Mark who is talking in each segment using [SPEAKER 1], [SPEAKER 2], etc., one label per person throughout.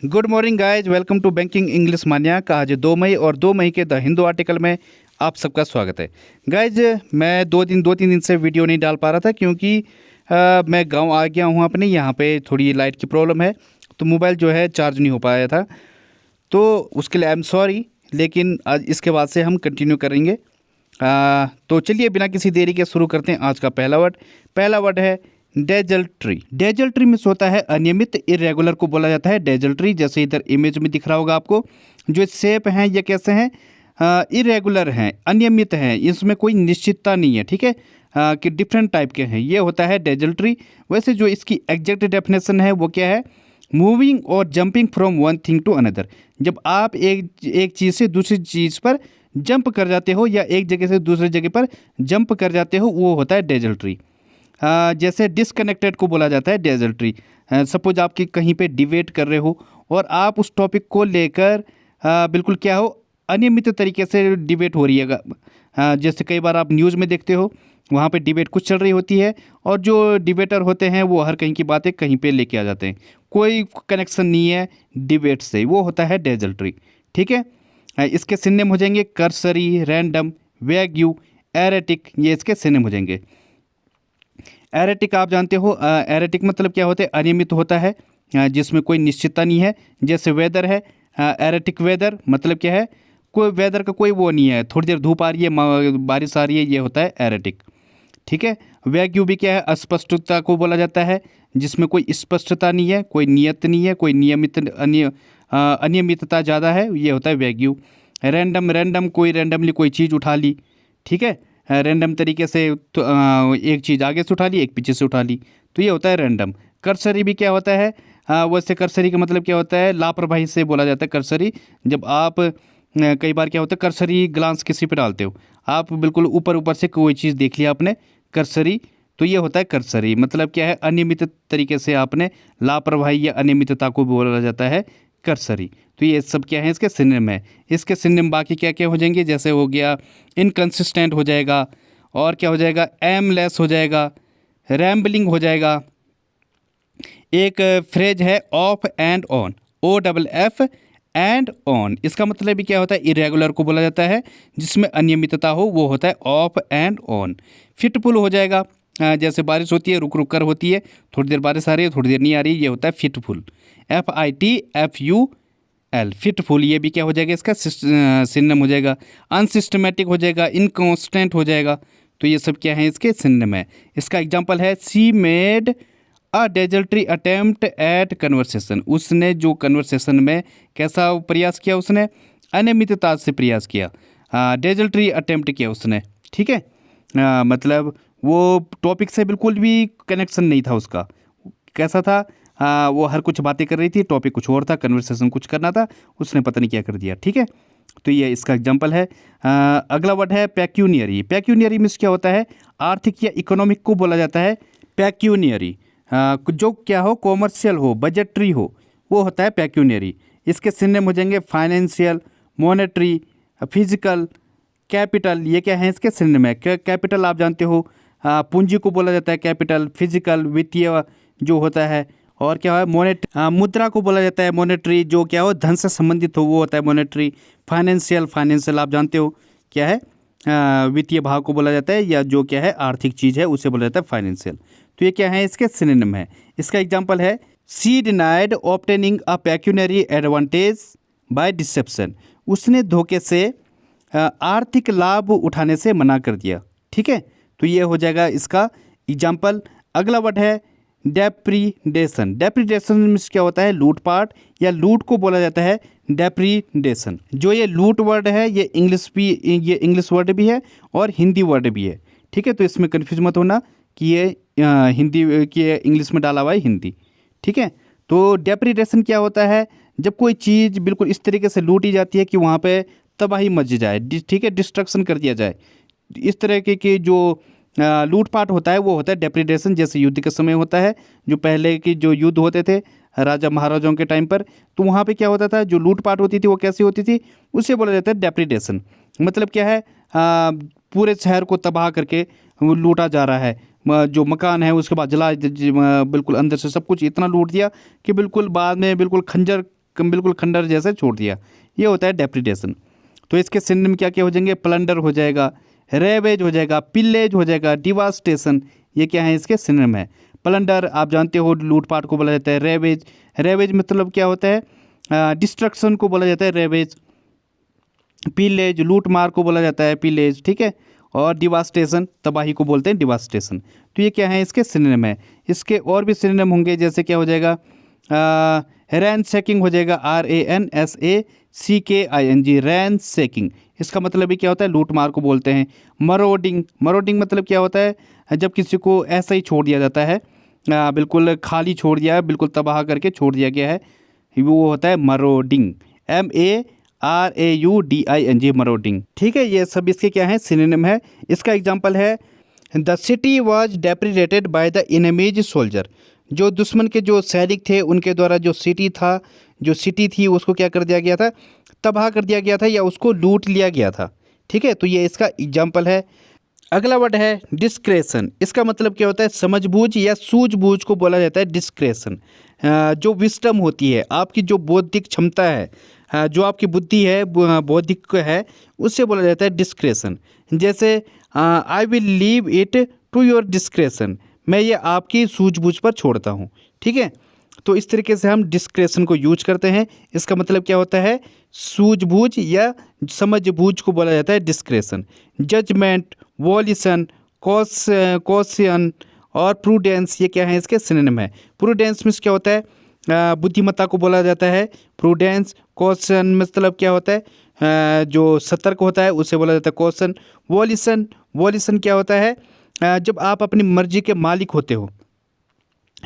[SPEAKER 1] Good morning guys, welcome to banking English Manya का आज 2 मई और 2 मई के द हिंदू आर्टिकल में आप सबका स्वागत है। गाइज मैं दो तीन दिन से वीडियो नहीं डाल पा रहा था क्योंकि मैं गांव आ गया हूं अपने। यहाँ पे थोड़ी लाइट की प्रॉब्लम है तो मोबाइल जो है चार्ज नहीं हो पाया था, तो उसके लिए आई एम सॉरी। लेकिन आज इसके बाद से हम कंटिन्यू करेंगे। तो चलिए बिना किसी देरी के शुरू करते हैं। आज का पहला वर्ड है डेजल्ट्री। डेजल्ट्री मीन्स होता है अनियमित, इरेगुलर को बोला जाता है डेजल्ट्री। जैसे इधर इमेज में दिख रहा होगा आपको, जो शेप हैं ये कैसे हैं, इरेगुलर हैं, अनियमित हैं, इसमें कोई निश्चितता नहीं है। ठीक है, कि डिफरेंट टाइप के हैं, ये होता है डेजल्ट्री। वैसे जो इसकी एग्जैक्ट डेफिनेशन है वो क्या है, मूविंग और jumping from one thing to another. जब आप एक चीज़ से दूसरी चीज़ पर जंप कर जाते हो या एक जगह से दूसरी जगह पर जंप कर जाते हो, वो होता है डेजल्ट्री। जैसे डिसकनेक्टेड को बोला जाता है डेजल्ट्री। सपोज आपकी कहीं पे डिबेट कर रहे हो और आप उस टॉपिक को लेकर बिल्कुल क्या हो, अनियमित तरीके से डिबेट हो रही है। जैसे कई बार आप न्यूज़ में देखते हो, वहाँ पे डिबेट कुछ चल रही होती है और जो डिबेटर होते हैं वो हर कहीं की बातें कहीं पे लेके आ जाते हैं, कोई कनेक्शन नहीं है डिबेट से, वो होता है डेजल्ट्री। ठीक है, इसके सिनोनिम हो जाएंगे कर्सरी, रैंडम, वैग्यू, एरेटिक, ये इसके सिनोनिम हो जाएंगे। एरेटिक आप जानते हो, एरेटिक मतलब क्या होता है, अनियमित होता है, जिसमें कोई निश्चितता नहीं है। जैसे वेदर है, एरेटिक वेदर मतलब क्या है, कोई वेदर का कोई वो नहीं है, थोड़ी देर धूप आ रही है, बारिश आ रही है, ये होता है एरेटिक। ठीक है, वैग्यू भी क्या है, अस्पष्टता को बोला जाता है, जिसमें कोई स्पष्टता नहीं है, कोई नियत नहीं है, कोई अनियमितता ज़्यादा है, ये होता है वैग्यू। रैंडम, रैंडम कोई रैंडमली कोई चीज़ उठा ली। ठीक है, रैंडम तरीके से तो एक चीज़ आगे से उठा ली, एक पीछे से उठा ली, तो ये होता है रैंडम। कर्सरी भी क्या होता है, वैसे कर्सरी का मतलब क्या होता है, लापरवाही से बोला जाता है कर्सरी। जब आप कई बार क्या होता है, कर्सरी ग्लांस किसी पे डालते हो, आप बिल्कुल ऊपर ऊपर से कोई चीज़ देख लिया आपने, कर्सरी, तो ये होता है कर्सरी। मतलब क्या है, अनियमित तरीके से आपने लापरवाही या अनियमितता को बोला जाता है कर्सरी। तो ये सब क्या है, इसके सिनोनिम है। इसके सिनोनिम बाकी क्या क्या हो जाएंगे, जैसे हो गया इनकंसिस्टेंट हो जाएगा, और क्या हो जाएगा, एमलेस हो जाएगा, रैम्बलिंग हो जाएगा। एक फ्रेज है of and on, OFF and on, इसका मतलब भी क्या होता है, इरेगुलर को बोला जाता है, जिसमें अनियमितता हो, वो होता है ऑफ एंड ऑन। फिटफुल हो जाएगा, जैसे बारिश होती है रुक रुक कर होती है, थोड़ी देर बारिश आ रही है थोड़ी देर नहीं आ रही, ये होता है फिटफुल, FITFUL, फिटफुल। ये भी क्या हो जाएगा, इसका सिनोनिम हो जाएगा। अनसिस्टमेटिक हो जाएगा, इनकॉन्स्टेंट हो जाएगा, तो ये सब क्या है, इसके सिनोनिम है। इसका एग्जांपल है, she made a desultory attempt at conversation, उसने जो कन्वर्सेशन में कैसा प्रयास किया, उसने अनियमितता से प्रयास किया, डेजल्ट्री अटेम्प्ट किया उसने। ठीक है, मतलब वो टॉपिक से बिल्कुल भी कनेक्शन नहीं था उसका, कैसा था, वो हर कुछ बातें कर रही थी, टॉपिक कुछ और था, कन्वर्सेशन कुछ करना था, उसने पता नहीं क्या कर दिया। ठीक है, तो ये इसका एग्जांपल है। अगला वर्ड है पैक्यूनियरी। पैक्यूनियरी मीन्स क्या होता है, आर्थिक या इकोनॉमिक को बोला जाता है पैक्यूनियरी। जो क्या हो, कॉमर्शियल हो, बजटरी हो, वो होता है पैक्यूनियरी। इसके सिनोनिम हो जाएंगे फाइनेंशियल, मॉनेटरी, फिजिकल, कैपिटल, ये क्या है, इसके सिनोनिम है। कैपिटल आप जानते हो, पूंजी को बोला जाता है कैपिटल, फिजिकल वित्तीय जो होता है, और क्या है मुद्रा को बोला जाता है मॉनेटरी, जो क्या हो धन से संबंधित हो, वो होता है मॉनेटरी। फाइनेंशियल, फाइनेंशियल आप जानते हो क्या है, वित्तीय भाग को बोला जाता है, या जो क्या है आर्थिक चीज़ है उसे बोला जाता है फाइनेंशियल। तो ये क्या है, इसके सिनोनिम है। इसका एग्जांपल है, सी डिनाइड ऑब्टेनिंग अ पेक्यूनरी एडवांटेज बाय डिसेप्शन, उसने धोखे से आर्थिक लाभ उठाने से मना कर दिया। ठीक है, तो ये हो जाएगा इसका एग्जांपल। अगला वर्ड है डेप्रीडेशन। डेप्रीडेशन मीन्स क्या होता है, लूटपाट, या लूट को बोला जाता है डेप्रीडेशन। जो ये लूट वर्ड है, ये इंग्लिश वर्ड भी है और हिंदी वर्ड भी है। ठीक है, तो इसमें कन्फ्यूज मत होना कि ये हिंदी कि ये इंग्लिश में डाला हुआ है हिंदी। ठीक है, तो डेप्रीडेशन क्या होता है, जब कोई चीज़ बिल्कुल इस तरीके से लूटी जाती है कि वहाँ पे तबाही मच जाए, ठीक है, डिस्ट्रक्शन कर दिया जाए, इस तरह के जो लूटपाट होता है वो होता है डेप्रीडेशन। जैसे युद्ध के समय होता है, जो पहले के जो युद्ध होते थे राजा महाराजाओं के टाइम पर, तो वहाँ पे क्या होता था, जो लूटपाट होती थी वो कैसी होती थी, उसे बोला जाता है डेप्रीडेशन। मतलब क्या है, पूरे शहर को तबाह करके वो लूटा जा रहा है, जो मकान है उसके बाद जला बिल्कुल अंदर से सब कुछ इतना लूट दिया कि बिल्कुल बाद में बिल्कुल खंजर बिल्कुल खंडर जैसा छोड़ दिया, ये होता है डेप्रिडेशन। तो इसके सिनोनिम क्या क्या हो जाएंगे, प्लंडर हो जाएगा, रेवेज हो जाएगा, पिलेज हो जाएगा, डिवास्टेशन, ये क्या है इसके सिनोनिम है। प्लंडर आप जानते हो लूटपाट को बोला जाता है। रेवेज, रेवेज मतलब क्या होता है, डिस्ट्रक्शन को बोला जाता है रेवेज। पिलेज लूट मार को बोला जाता है पिलेज, ठीक है। और डिवास्टेशन तबाही को बोलते हैं डिवास्टेशन। तो ये क्या है इसके सिनोनिम है। इसके और भी सिनोनिम होंगे, जैसे क्या हो जाएगा, रैनसैकिंग हो जाएगा, RANSACKING, रैनसैकिंग, इसका मतलब भी क्या होता है, लूट मार को बोलते हैं। मरोडिंग, मरोडिंग मतलब क्या होता है, जब किसी को ऐसा ही छोड़ दिया जाता है, बिल्कुल खाली छोड़ दिया है, बिल्कुल तबाह करके छोड़ दिया गया है, वो होता है मरोडिंग, MARAUDING, मरोडिंग, ठीक है। ये सब इसके क्या है, सिनोनिम है। इसका एग्जाम्पल है, the city was depredated by the enemy's soldier, जो दुश्मन के जो सैनिक थे उनके द्वारा जो सिटी था, जो सिटी थी उसको क्या कर दिया गया था, तबाह कर दिया गया था या उसको लूट लिया गया था, ठीक है। तो ये इसका एग्जाम्पल है। अगला वर्ड है डिस्क्रेशन। इसका मतलब क्या होता है, समझबूझ या सूझबूझ को बोला जाता है डिस्क्रेशन। जो विस्डम होती है, आपकी जो बौद्धिक क्षमता है, जो आपकी बुद्धि है, बौद्धिक है, उससे बोला जाता है डिस्क्रेशन। जैसे I will leave it to your discretion, मैं ये आपकी सूझबूझ पर छोड़ता हूँ, ठीक है। तो इस तरीके से हम डिस्क्रेशन को यूज करते हैं। इसका मतलब क्या होता है, सूझबूझ या समझबूझ को बोला जाता है डिस्क्रेशन। जजमेंट, वॉल्यूशन, कॉशियन और प्रूडेंस, ये क्या है इसके सिनोनिम है। प्रूडेंस मीन्स क्या होता है, बुद्धिमत्ता को बोला जाता है प्रूडेंस। कॉशन मतलब क्या होता है, जो सतर्क होता है उसे बोला जाता है कॉशन। वॉल्यूशन, वॉल्यूशन क्या होता है, जब आप अपनी मर्जी के मालिक होते हो,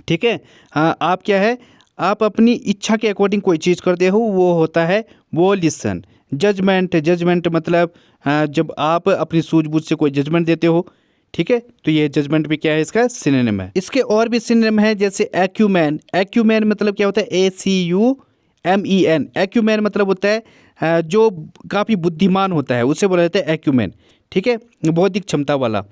[SPEAKER 1] ठीक है। आप क्या है, आप अपनी इच्छा के अकॉर्डिंग कोई चीज़ करते हो, वो होता है वॉल्यूशन। जजमेंट, जजमेंट मतलब जब आप अपनी सूझबूझ से कोई जजमेंट देते हो, ठीक है। तो ये जजमेंट भी क्या है, इसका सिनोनिम है। इसके और भी सिनोनिम है, जैसे एक्यूमेन। एक्यूमेन मतलब क्या होता है, ACUMEN। एक्यूमेन मतलब होता है जो काफ़ी बुद्धिमान होता है, उसे बोला जाता है एक्यूमेन, ठीक है। बौद्धिक क्षमता वाला,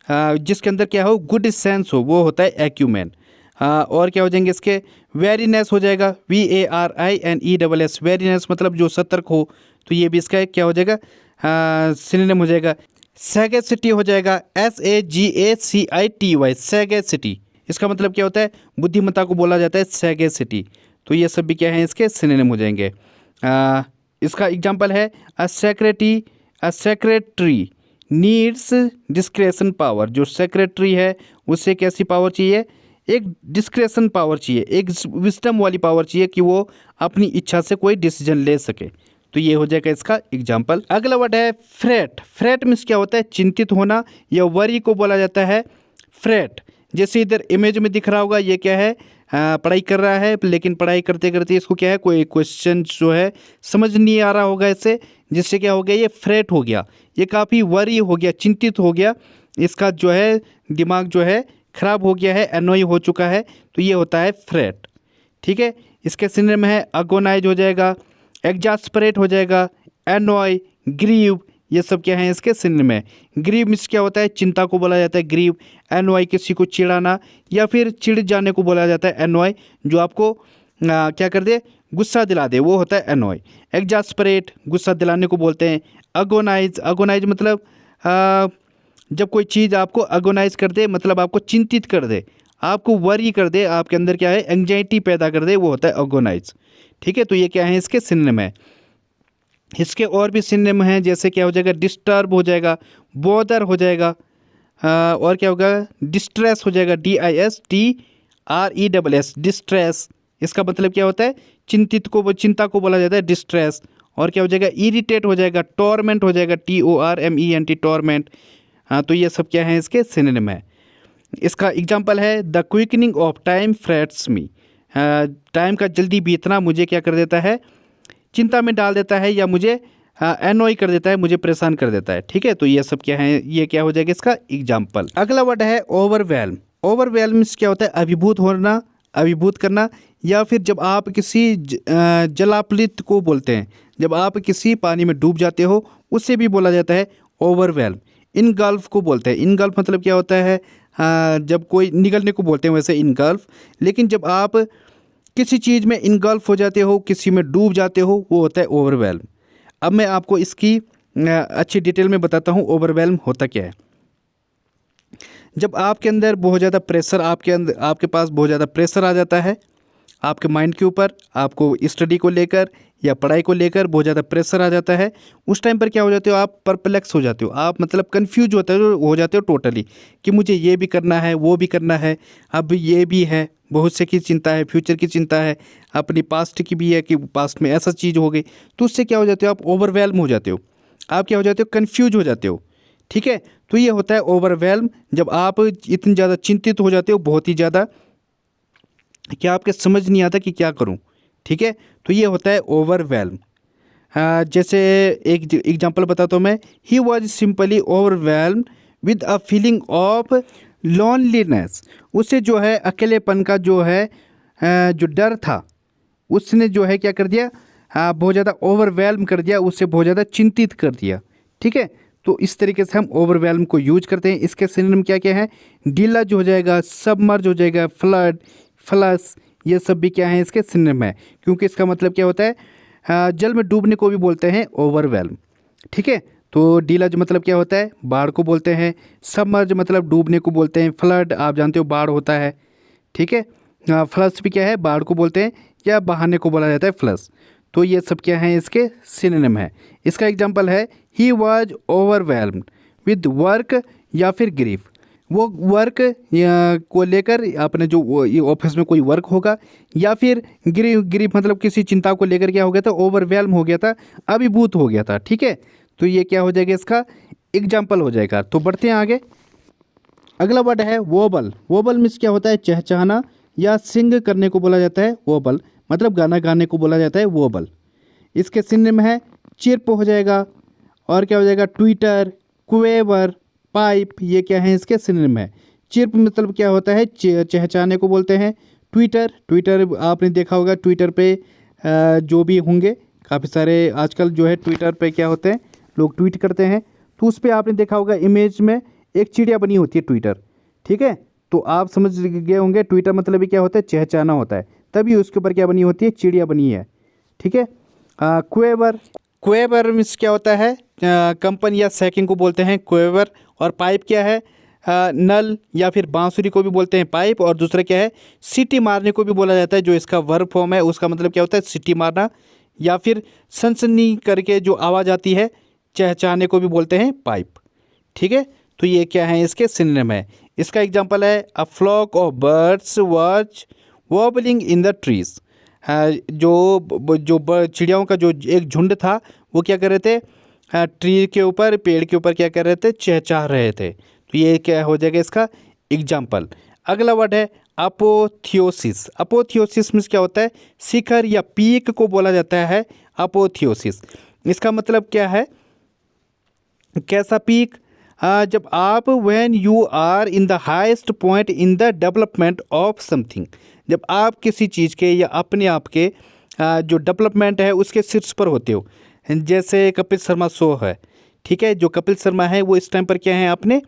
[SPEAKER 1] जिसके अंदर क्या हो, गुड सेंस हो, वो होता है एक्यूमेन। और क्या हो जाएंगे इसके, वेरीनेस हो जाएगा, VARINESS, वेरीनेस मतलब जो सतर्क हो, तो ये भी इसका क्या हो जाएगा, सिनोनिम हो जाएगा। सैगेसिटी हो जाएगा, SAGACITY, सैगेसिटी, इसका मतलब क्या होता है, बुद्धिमत्ता को बोला जाता है सैगेसिटी। तो ये सब भी क्या है इसके सिनोनिम हो जाएंगे। इसका एग्जांपल है, अ सेक्रेटरी नीड्स डिस्क्रेशन पावर। जो सेक्रेटरी है उससे कैसी पावर चाहिए, एक डिस्क्रेशन पावर चाहिए, एक विस्डम वाली पावर चाहिए कि वो अपनी इच्छा से कोई डिसीजन ले सके। तो ये हो जाएगा इसका एग्जाम्पल। अगला वर्ड है फ्रेट। फ्रेट मीन्स क्या होता है, चिंतित होना या वरी को बोला जाता है फ्रेट। जैसे इधर इमेज में दिख रहा होगा, ये क्या है, पढ़ाई कर रहा है, लेकिन पढ़ाई करते करते इसको क्या है, कोई क्वेश्चन जो है समझ नहीं आ रहा होगा इससे, जिससे क्या हो गया, ये फ्रेट हो गया, ये काफ़ी वरी हो गया, चिंतित हो गया, इसका जो है दिमाग जो है ख़राब हो गया है, एनोई हो चुका है। तो ये होता है फ्रेट, ठीक है। इसके सिनोनिम है अगोनाइज हो जाएगा, एग्जास्परेट हो जाएगा, एनॉय, ग्रीव, ये सब क्या है इसके सिनोनिम है। ग्रीव मीन्स क्या होता है, चिंता को बोला जाता है ग्रीव। एनॉय किसी को चिढ़ाना या फिर चिढ़ जाने को बोला जाता है एनॉय, जो आपको क्या कर दे, गुस्सा दिला दे, वो होता है एनॉय। एग्जास्परेट गुस्सा दिलाने को बोलते हैं। अगोनाइज, अगोनाइज मतलब जब कोई चीज़ आपको अगोनाइज कर दे, मतलब आपको चिंतित कर दे, आपको वरी कर दे, आपके अंदर क्या है एंग्जाइटी पैदा कर दे, वो होता है अगोनाइज, ठीक है। तो ये क्या है इसके सिनोनिम है। इसके और भी सिनोनिम हैं, जैसे क्या हो जाएगा, डिस्टर्ब हो जाएगा, बॉदर हो जाएगा, और क्या होगा, डिस्ट्रेस हो जाएगा, DISTRESS, डिस्ट्रेस, इसका मतलब क्या होता है, चिंतित को, चिंता को बोला जाता है डिस्ट्रेस। और क्या हो जाएगा, इरिटेट हो जाएगा, टॉर्मेंट हो जाएगा, TORMENT, टॉर्मेंट। तो ये सब क्या है इसके सिनोनिम है। इसका एग्जाम्पल है, the quickening of time frets me. Time का जल्दी बीतना मुझे क्या कर देता है, चिंता में डाल देता है, या मुझे एनॉय कर देता है, मुझे परेशान कर देता है, ठीक है। तो ये सब क्या है, ये क्या हो जाएगा इसका एग्जाम्पल। अगला वर्ड है ओवरवेल्म। ओवरवेल्म क्या होता है, अभिभूत होना, अभिभूत करना, या फिर जब आप किसी जलाप्लित को बोलते हैं, जब आप किसी पानी में डूब जाते हो, उससे भी बोला जाता है ओवरवेल्म। इनगल्फ को बोलते हैं। इनगल्फ मतलब क्या होता है, जब कोई निगलने को बोलते हैं वैसे इनगल्फ। लेकिन जब आप किसी चीज़ में इनगल्फ हो जाते हो, किसी में डूब जाते हो, वो होता है ओवरवेल्म। अब मैं आपको इसकी अच्छी डिटेल में बताता हूँ ओवरवेल्म होता क्या है। जब आपके अंदर बहुत ज़्यादा प्रेशर, आपके पास बहुत ज़्यादा प्रेशर आ जाता है आपके माइंड के ऊपर, आपको स्टडी को लेकर या पढ़ाई को लेकर बहुत ज़्यादा प्रेशर आ जाता है, उस टाइम पर क्या हो जाते हो आप, परप्लेक्स हो जाते हो आप, मतलब कन्फ्यूज हो जाते हो टोटली, कि मुझे ये भी करना है, वो भी करना है, अब ये भी है, बहुत से की चिंता है, फ्यूचर की चिंता है, अपनी पास्ट की भी है कि पास्ट में ऐसा चीज़ हो गई, तो उससे क्या हो जाते हो आप, ओवरवेल्म हो जाते हो, आप क्या हो जाते हो, कन्फ्यूज हो जाते हो। ठीक है, तो ये होता है ओवरवेल्म, जब आप इतनी ज़्यादा चिंतित हो जाते हो, बहुत ही ज़्यादा, क्या आपके समझ नहीं आता कि क्या करूं। ठीक है, तो ये होता है ओवरवेल्म। जैसे एक एग्जांपल बताता हूँ मैं, he was simply overwhelm with a feeling of loneliness. उससे जो है अकेलेपन का जो है जो डर था, उसने जो है क्या कर दिया, बहुत ज़्यादा ओवरवेल्म कर दिया, उससे बहुत ज़्यादा चिंतित कर दिया। ठीक है, तो इस तरीके से हम ओवरवेल्म को यूज करते हैं। इसके सिनोनिम क्या क्या है, डीलज हो जाएगा, सबमर्ज हो जाएगा, फ्लड, फ्लस, ये सब भी क्या है इसके सिनोनिम है, क्योंकि इसका मतलब क्या होता है, जल में डूबने को भी बोलते हैं ओवरवेल्म। ठीक है, तो डीलज मतलब क्या होता है, बाढ़ को बोलते हैं, सबमर्ज मतलब डूबने को बोलते हैं, फ्लड आप जानते हो बाढ़ होता है। ठीक है, फ्लस भी क्या है, बाढ़ को बोलते हैं या बहाने को बोला जाता है फ्लस। तो ये सब क्या है इसके सिनोनिम है। इसका एग्जांपल है, he was overwhelmed with work या फिर ग्रीफ। वो वर्क को लेकर अपने जो ये ऑफिस में कोई वर्क होगा, या फिर ग्रीफ मतलब किसी चिंता को लेकर क्या हो गया था, ओवरवेल्म हो गया था, अभिभूत हो गया था। ठीक है, तो ये क्या हो जाएगा, इसका एग्जाम्पल हो जाएगा। तो बढ़ते हैं आगे। अगला वर्ड है वोबल। वोबल मीन्स क्या होता है, चहचहाना या सिंग करने को बोला जाता है वोबल, मतलब गाना गाने को बोला जाता है वोबल। इसके सिनोनिम है चिर्प हो जाएगा, और क्या हो जाएगा, ट्विटर, क्वेवर, पाइप, ये क्या है इसके सिनोनिम है। चिर्प मतलब क्या होता है, चहचहाने को बोलते हैं। ट्विटर आपने देखा होगा, ट्विटर पे जो भी होंगे काफ़ी सारे आजकल जो है ट्विटर पे क्या होते हैं, लोग ट्वीट करते हैं, तो उस पर आपने देखा होगा इमेज में एक चिड़िया बनी होती है ट्विटर। ठीक है, तो आप समझ गए होंगे ट्विटर मतलब भी क्या होता है, चहचहाना होता है, तभी उसके ऊपर क्या बनी होती है, चिड़िया बनी है। ठीक है, क्वेवर, क्वेवर मीन्स क्या होता है, कंपन या सैकिंग को बोलते हैं क्वेवर। और पाइप क्या है, नल या फिर बांसुरी को भी बोलते हैं पाइप। और दूसरा क्या है, सीटी मारने को भी बोला जाता है, जो इसका वर्ब फॉर्म है उसका मतलब क्या होता है, सीटी मारना, या फिर सनसनी करके जो आवाज़ आती है, चहचहाने को भी बोलते हैं पाइप। ठीक है, तो ये क्या है इसके सिनोनिम है। इसका एग्जांपल है, a flock of birds was wobbling in the trees. जो चिड़ियाओं का जो एक झुंड था, वो क्या कर रहे थे, ट्री के ऊपर, पेड़ के ऊपर क्या कर रहे थे, चहचहा रहे थे। तो ये क्या हो जाएगा इसका एग्जाम्पल। अगला वर्ड है अपोथियोसिस। अपोथियोसिस मीन्स क्या होता है, शिखर या पीक को बोला जाता है अपोथियोसिस। इसका मतलब क्या है, कैसा पीक, जब आप when you are in the highest point in the development of something, जब आप किसी चीज़ के या अपने आप के जो डेवलपमेंट है उसके शीर्ष पर होते हो। जैसे कपिल शर्मा शो है, ठीक है, जो कपिल शर्मा है वो इस टाइम पर क्या है, अपने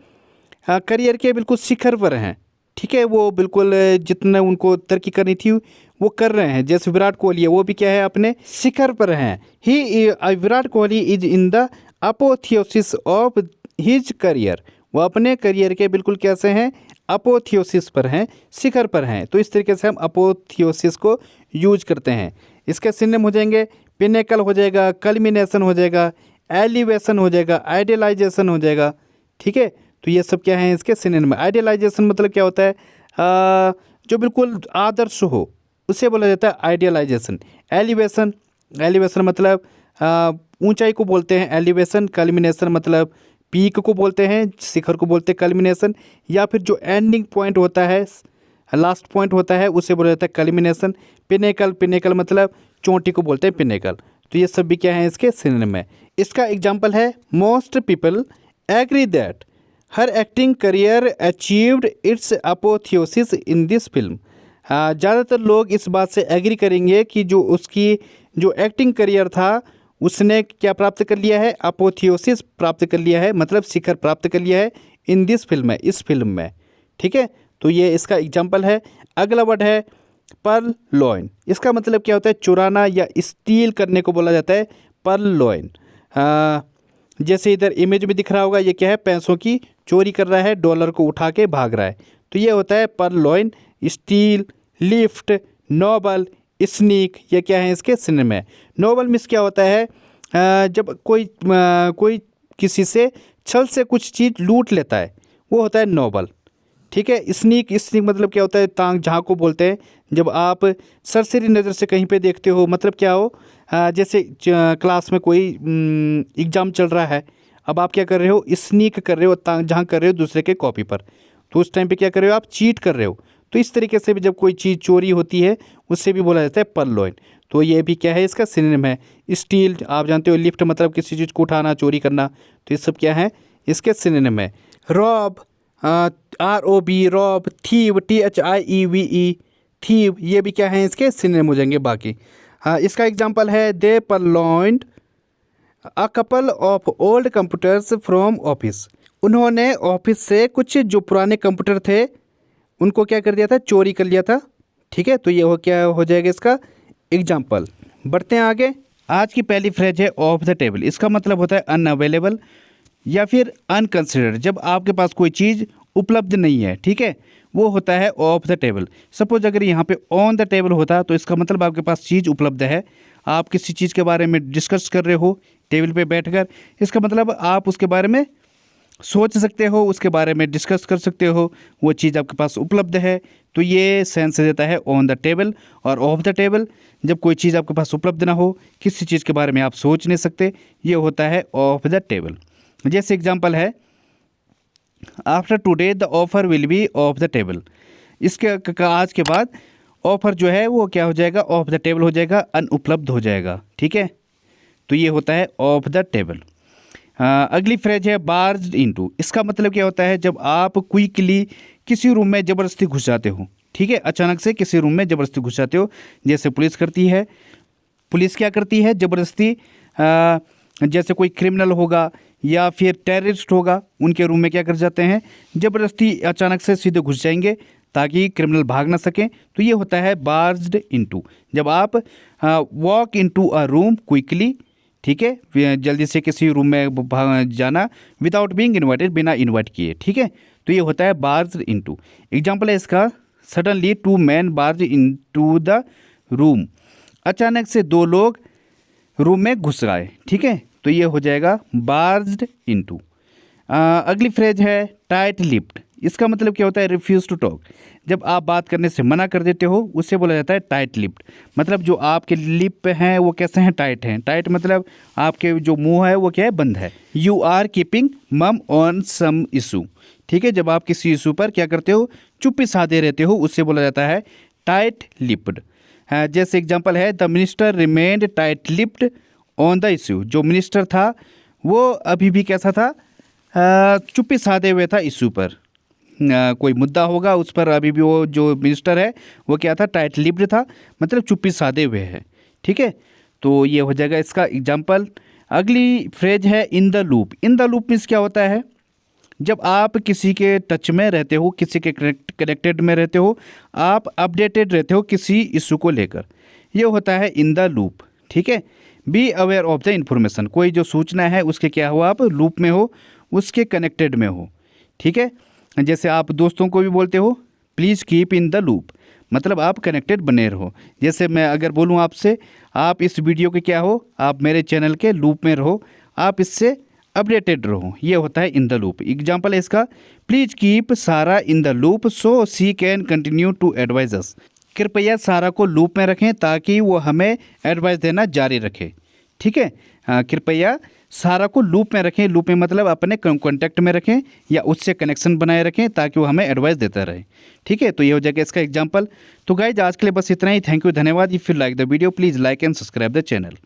[SPEAKER 1] करियर के बिल्कुल शिखर पर हैं। ठीक है, वो बिल्कुल जितना उनको तरक्की करनी थी वो कर रहे हैं। जैसे विराट कोहली है, वो भी क्या है, अपने शिखर पर हैं। Virat Kohli is in the apotheosis of his career. वो अपने करियर के बिल्कुल कैसे हैं, अपोथियोसिस पर हैं, शिखर पर हैं। तो इस तरीके से हम अपोथियोसिस को यूज करते हैं। इसके सिनोनिम हो जाएंगे, पिनेकल हो जाएगा, कल्मिनेशन हो जाएगा, एलिवेशन हो जाएगा, आइडियलाइजेशन हो जाएगा। ठीक है, तो ये सब क्या है इसके सिनोनिम। आइडियलाइजेशन मतलब क्या होता है, जो बिल्कुल आदर्श हो उसे बोला जाता है आइडियलाइजेशन। एलिवेशन, एलिवेशन मतलब ऊंचाई को बोलते हैं एलिवेशन। कल्मिनेशन मतलब पीक को बोलते हैं, शिखर को बोलते हैं कल्मिनेशन। या फिर जो एंडिंग पॉइंट होता है, लास्ट पॉइंट होता है, उसे बोला जाता है कल्मिनेशन। पिनेकल, पिनेकल मतलब चोटी को बोलते हैं पिनेकल। तो ये सब भी क्या है इसके सिनोनिम है। इसका एग्जाम्पल है, most people agree that her acting career achieved its apotheosis in this film. ज़्यादातर लोग इस बात से एग्री करेंगे कि जो उसकी जो एक्टिंग करियर था उसने क्या प्राप्त कर लिया है, अपोथियोसिस प्राप्त कर लिया है, मतलब शिखर प्राप्त कर लिया है इन दिस फिल्म में, इस फिल्म में। ठीक है, तो ये इसका एग्जाम्पल है। अगला वर्ड है परलॉइन, इसका मतलब क्या होता है? चुराना या स्टील करने को बोला जाता है परलॉइन। जैसे इधर इमेज में दिख रहा होगा, ये क्या है? पैसों की चोरी कर रहा है, डॉलर को उठा के भाग रहा है, तो ये होता है परलॉइन। स्टील, लिफ्ट, नॉबल, स्नीक, ये क्या है? इसके सिनोनिम है। नॉबल मीन्स क्या होता है? जब कोई किसी से छल से कुछ चीज़ लूट लेता है, वो होता है नॉबल। ठीक है। स्नीक मतलब क्या होता है? तांग झांक को बोलते हैं। जब आप सरसरी नज़र से कहीं पे देखते हो, मतलब क्या हो? जैसे क्लास में कोई एग्ज़ाम चल रहा है, अब आप क्या कर रहे हो? स्नीक कर रहे हो, तांग झांक कर रहे हो दूसरे के कॉपी पर, तो उस टाइम पे क्या कर रहे हो? आप चीट कर रहे हो। तो इस तरीके से भी जब कोई चीज़ चोरी होती है, उससे भी बोला जाता है परलॉइन। तो ये भी क्या है? इसका सिनोनिम है। स्टील आप जानते हो, लिफ्ट मतलब किसी चीज़ को उठाना, चोरी करना, तो ये सब क्या है? इसके सिनोनिम है। Rob, ROB, rob, thieve, THIEVE, thieve, ये भी क्या है? इसके सिनोनिम हो जाएंगे बाकी। हाँ, इसका एग्जांपल है they purloined a couple of old computers from office. उन्होंने ऑफिस से कुछ जो पुराने कंप्यूटर थे, उनको क्या कर दिया था? चोरी कर लिया था। ठीक है, तो ये क्या हो जाएगा इसका एग्जाम्पल। बढ़ते हैं आगे। आज की पहली फ्रेज है ऑफ द टेबल। इसका मतलब होता है अनअवेलेबल या फिर अनकंसिडर्ड। जब आपके पास कोई चीज़ उपलब्ध नहीं है, ठीक है, वो होता है ऑफ द टेबल। सपोज अगर यहाँ पे ऑन द टेबल होता तो इसका मतलब आपके पास चीज़ उपलब्ध है, आप किसी चीज़ के बारे में डिस्कस कर रहे हो टेबल पे बैठकर, इसका मतलब आप उसके बारे में सोच सकते हो, उसके बारे में डिस्कस कर सकते हो, वो चीज़ आपके पास उपलब्ध है। तो ये सेंस देता है ऑन द टेबल। और ऑफ द टेबल, जब कोई चीज़ आपके पास उपलब्ध ना हो, किसी चीज़ के बारे में आप सोच नहीं सकते, ये होता है ऑफ द टेबल। जैसे एग्जांपल है after today the offer will be of the table. इसके आज के बाद ऑफ़र जो है वो क्या हो जाएगा? ऑफ द टेबल हो जाएगा, अनुपलब्ध हो जाएगा। ठीक है, तो ये होता है ऑफ द टेबल। अगली फ्रेज है बार्ज्ड इनटू। इसका मतलब क्या होता है? जब आप क्विकली किसी रूम में ज़बरदस्ती घुस जाते हो, ठीक है, अचानक से किसी रूम में ज़बरदस्ती घुस जाते हो, जैसे पुलिस करती है। पुलिस क्या करती है? ज़बरदस्ती, जैसे कोई क्रिमिनल होगा या फिर टेररिस्ट होगा, उनके रूम में क्या कर जाते हैं? ज़बरदस्ती अचानक से सीधे घुस जाएंगे ताकि क्रिमिनल भाग ना सकें। तो ये होता है बार्ज्ड इनटू। जब आप walk into a room quickly, ठीक है, जल्दी से किसी रूम में जाना विदाउट बीइंग इन्वाइटेड, बिना इन्वाइट किए, ठीक है, तो ये होता है बार्ज्ड इनटू। एग्जांपल है इसका suddenly 2 men barge into the room. अचानक से 2 लोग रूम में घुस आए, ठीक है, तो ये हो जाएगा बार्ज्ड इनटू। अगली फ्रेज है टाइट लिप्ड। इसका मतलब क्या होता है? Refuse to talk. जब आप बात करने से मना कर देते हो, उससे बोला जाता है टाइट लिप्ड। मतलब जो आपके लिप हैं वो कैसे हैं? टाइट हैं। टाइट मतलब आपके जो मुंह है वो क्या है? बंद है। यू आर कीपिंग मम ऑन सम इशू। ठीक है, जब आप किसी इशू पर क्या करते हो? चुप्पी साधे रहते हो, उससे बोला जाता है टाइट लिप्ड। जैसे एग्जाम्पल है the minister remained tight lipped on the issue. जो मिनिस्टर था वो अभी भी कैसा था? चुप्पी साधे हुए था इशू पर। कोई मुद्दा होगा उस पर अभी भी वो जो मिनिस्टर है वो क्या था? टाइट लिप्ड था, मतलब चुप्पी साधे हुए है। ठीक है, तो ये हो जाएगा इसका एग्जाम्पल। अगली फ्रेज है इन the loop. In the loop means क्या होता है? जब आप किसी के टच में रहते हो, किसी के कनेक्टेड में रहते हो, आप अपडेटेड रहते हो किसी इशू को लेकर, ये होता है इन द लूप। ठीक है, be aware of the information. कोई जो सूचना है उसके क्या हो? आप लूप में हो, उसके कनेक्टेड में हो। ठीक है, जैसे आप दोस्तों को भी बोलते हो please keep in the loop, मतलब आप कनेक्टेड बने रहो। जैसे मैं अगर बोलूँ आपसे आप इस वीडियो के क्या हो? आप मेरे चैनल के लूप में रहो, आप इससे अपडेटेड रहो, ये होता है इन द लूप। एग्जाम्पल है इसका please keep Sara in the loop so she can continue to advise us. कृपया सारा को लूप में रखें ताकि वो हमें एडवाइस देना जारी रखे। ठीक है, कृपया सारा को लूप में रखें। लूप में मतलब अपने कॉन्टैक्ट में रखें या उससे कनेक्शन बनाए रखें ताकि वो हमें एडवाइस देता रहे। ठीक है, तो ये हो जाएगा इसका एग्जाम्पल। तो गाइज आज के लिए बस इतना ही। थैंक यू, धन्यवाद। If you like the video please like and subscribe the channel.